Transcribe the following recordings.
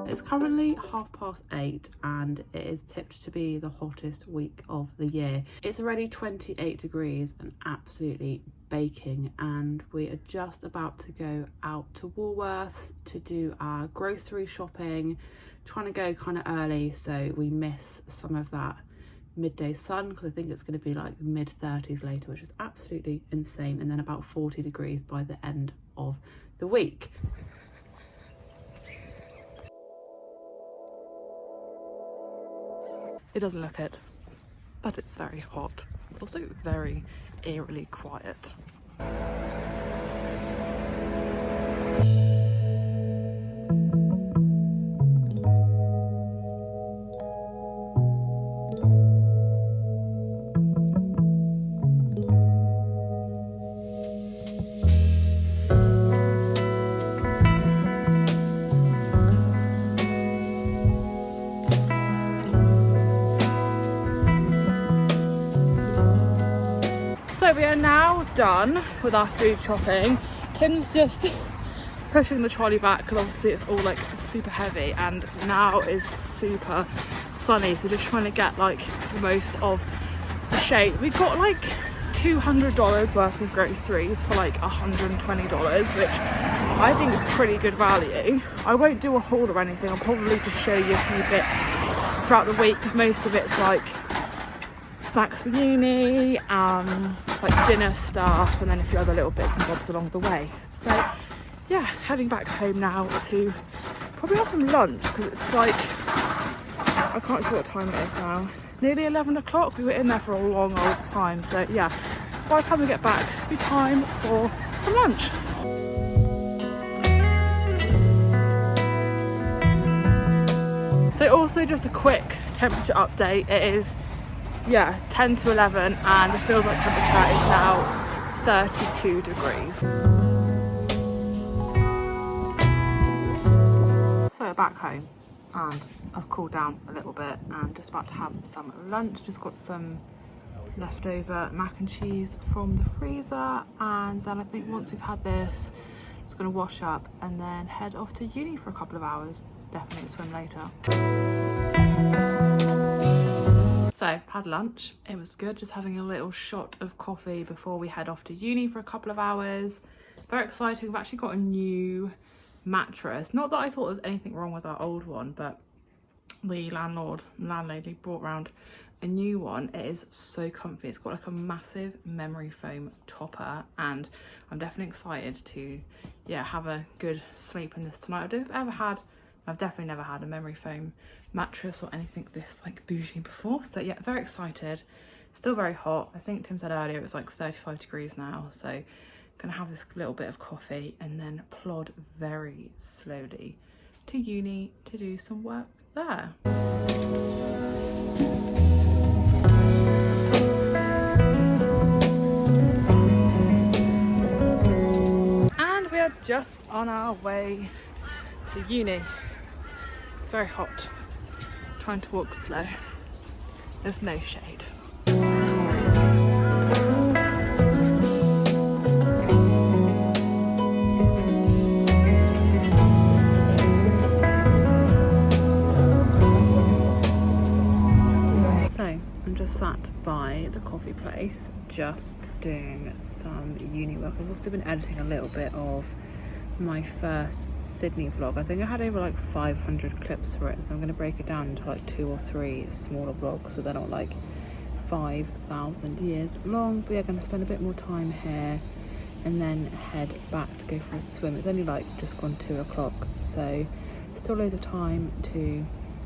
It's currently 8:30 and it is tipped to be the hottest week of the year. It's already 28 degrees and absolutely baking, and we are just about to go out to Woolworths to do our grocery shopping, trying to go kind of early so we miss some of that midday sun, because I think it's going to be like mid-30s later, which is absolutely insane, and then about 40 degrees by the end of the week. It doesn't look it, but it's very hot. Also very eerily quiet. So we are now done with our food shopping. Tim's just pushing the trolley back because obviously it's all like super heavy, and now is super sunny, so just trying to get like the most of the shade. We got like $200 worth of groceries for like $120, which I think is pretty good value. I won't do a haul or anything, I'll probably just show you a few bits throughout the week because most of it's like snacks for uni, like dinner stuff, and then a few other little bits and bobs along the way. So yeah, heading back home now to probably have some lunch because it's like, I can't see what time it is now, nearly 11 o'clock. We were in there for a long old time, so yeah, by the time we get back it'll be time for some lunch. So also just a quick temperature update. It is 10 to 11 and it feels like temperature is now 32 degrees. So back home and I've cooled down a little bit and just about to have some lunch. Just got some leftover mac and cheese from the freezer, and then I think once we've had this, just going to wash up and then head off to uni for a couple of hours. Definitely swim later. So, had lunch, it was good, just having a little shot of coffee before we head off to uni for a couple of hours. Very exciting, we've actually got a new mattress. Not that I thought there was anything wrong with our old one, but the landlady brought round a new one. It is so comfy, it's got like a massive memory foam topper, and I'm definitely excited to have a good sleep in this tonight. I've definitely never had a memory foam mattress or anything this like bougie before, so yeah, very excited. Still very hot. I think Tim said earlier it was like 35 degrees now, so gonna have this little bit of coffee and then plod very slowly to uni to do some work there. And we are just on our way to uni. It's very hot. Trying to walk slow. There's no shade. So I'm just sat by the coffee place, just doing some uni work. I've also been editing a little bit of my first Sydney vlog. I think I had over like 500 clips for it, so I'm going to break it down into like 2 or 3 smaller vlogs so they're not like 5,000 years long. But yeah, going to spend a bit more time here and then head back to go for a swim. It's only like just gone 2 o'clock, so still loads of time to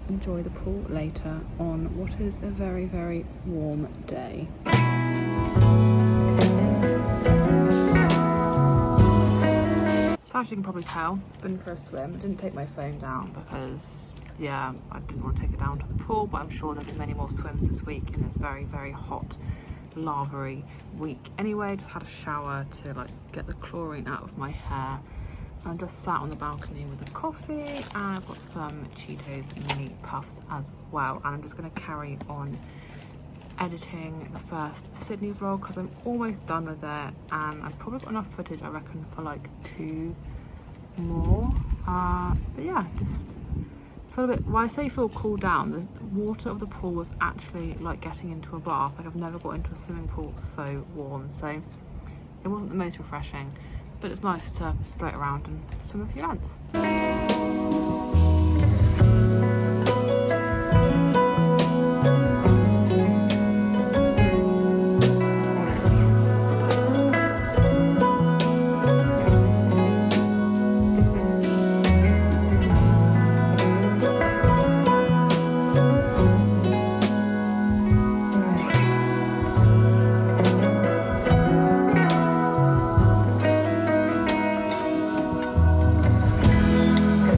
enjoy the pool later on what is a very, very warm day. So as you can probably tell, been for a swim. I didn't take my phone down because I didn't want to take it down to the pool, but I'm sure there'll be many more swims this week in this very, very hot, lavary week. Anyway, just had a shower to like get the chlorine out of my hair. I'm just sat on the balcony with a coffee, and I've got some Cheetos mini puffs as well, and I'm just going to carry on editing the first Sydney vlog because I'm almost done with it, and I've probably got enough footage, I reckon, for like 2 more. But yeah, just feel a bit, well, I say feel cooled down, the water of the pool was actually like getting into a bath. Like I've never got into a swimming pool so warm, so it wasn't the most refreshing, but it's nice to float around and swim a few laps.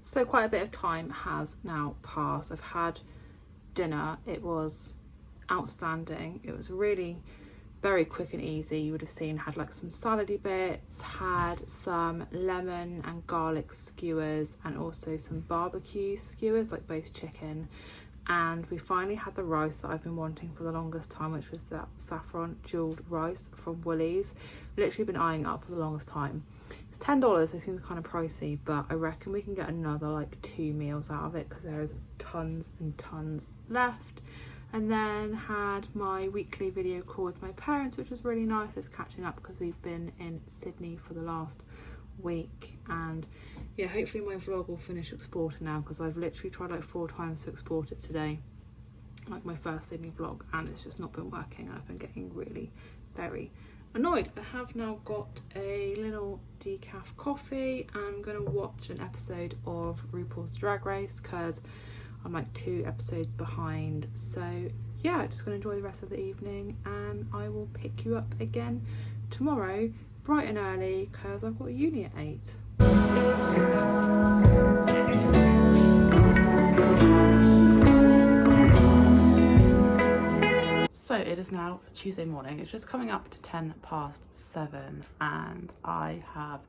So quite a bit of time has now passed. I've had dinner. It was outstanding. It was really very quick and easy. You would have seen, had like some salady bits, had some lemon and garlic skewers, and also some barbecue skewers, like both chicken. And we finally had the rice that I've been wanting for the longest time, which was that saffron jeweled rice from Woolies. Literally been eyeing it up for the longest time. It's $10, so it seems kind of pricey, but I reckon we can get another like 2 meals out of it because there is tons and tons left. And then had my weekly video call with my parents, which was really nice, just catching up because we've been in Sydney for the last week. And yeah, hopefully my vlog will finish exporting now, because I've literally tried like 4 times to export it today, like my first Sydney vlog, and it's just not been working. I've been getting really very annoyed. I have now got a little decaf coffee. I'm gonna watch an episode of RuPaul's Drag Race because I'm like 2 episodes behind. So yeah, just gonna enjoy the rest of the evening, and I will pick you up again tomorrow bright and early because I've got uni at 8. So it is now Tuesday morning. It's just coming up to 7:10, and I have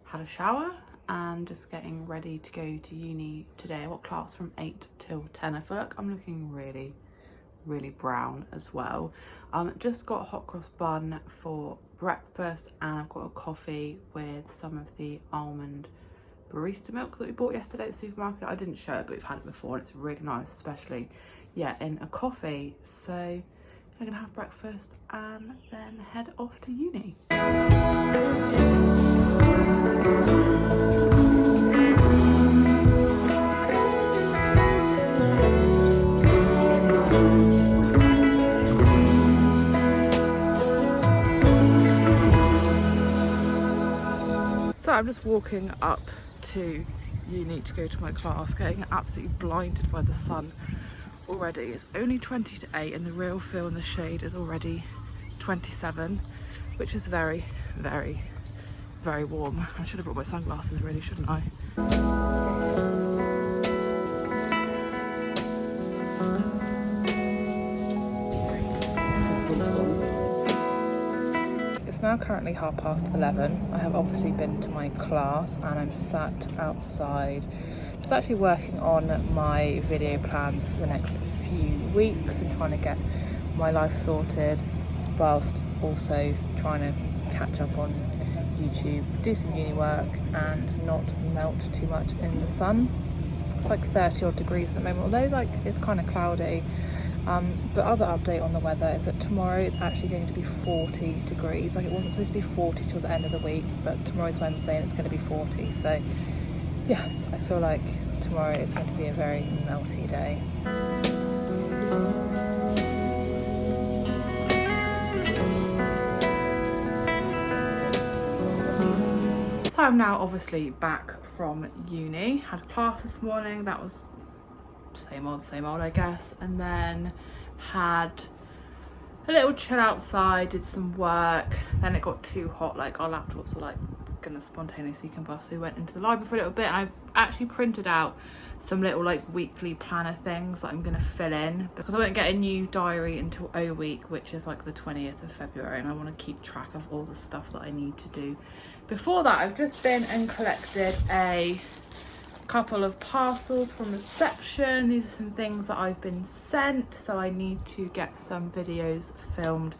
had a shower and just getting ready to go to uni today. I've got class from 8 till 10. I feel like I'm looking really brown as well. Just got a hot cross bun for breakfast, and I've got a coffee with some of the almond barista milk that we bought yesterday at the supermarket. I didn't show it, but we've had it before and it's really nice, especially yeah in a coffee. So I'm gonna have breakfast and then head off to uni. So I'm just walking up to uni to go to my class, getting absolutely blinded by the sun already. It's only 20 to 8 and the real feel in the shade is already 27, which is very warm. I should have brought my sunglasses really, shouldn't I? It's now currently 11:30. I have obviously been to my class and I'm sat outside just actually working on my video plans for the next few weeks and trying to get my life sorted, whilst also trying to catch up on YouTube, do some uni work and not melt too much in the sun. It's like 30 odd degrees at the moment, although like it's kind of cloudy. But other update on the weather is that tomorrow it's actually going to be 40 degrees. Like it wasn't supposed to be 40 till the end of the week, but tomorrow's Wednesday and it's going to be 40. So yes, I feel like tomorrow is going to be a very melty day. So I'm now obviously back from uni. Had class this morning, that was same old I guess, and then had a little chill outside, did some work, then it got too hot, like our laptops were like gonna spontaneously combust, so we went into the library for a little bit, and I actually printed out some little like weekly planner things that I'm gonna fill in, because I won't get a new diary until O week, which is like the 20th of February, and I want to keep track of all the stuff that I need to do before that. I've just been and collected a couple of parcels from reception. These are some things that I've been sent, so I need to get some videos filmed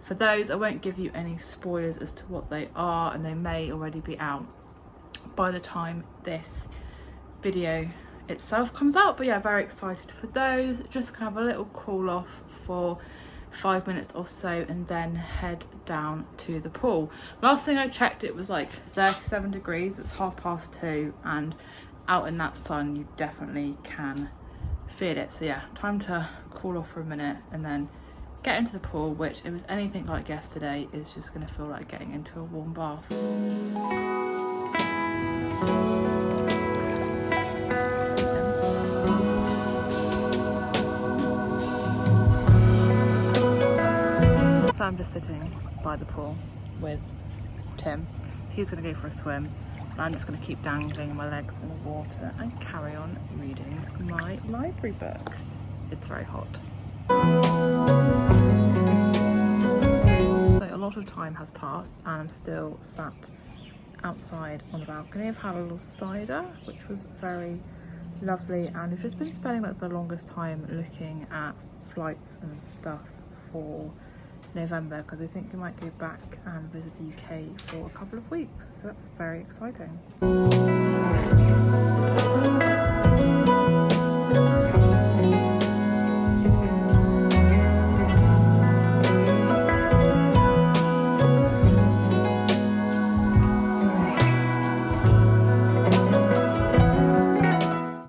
for those. I won't give you any spoilers as to what they are, and they may already be out by the time this video itself comes out. But yeah, very excited for those. Just gonna have a little cool off for 5 minutes or so and then head down to the pool. Last thing I checked, it was like 37 degrees. It's 2:30 and out in that sun you definitely can feel it. So yeah, time to cool off for a minute and then get into the pool, which if it was anything like yesterday is just going to feel like getting into a warm bath. So I'm just sitting by the pool with Tim. He's going to go for a swim. I'm just going to keep dangling my legs in the water and carry on reading my library book. It's very hot. So a lot of time has passed and I'm still sat outside on the balcony. I've had a little cider, which was very lovely, and I've just been spending like the longest time looking at flights and stuff for November, because we think we might go back and visit the UK for a couple of weeks, so that's very exciting.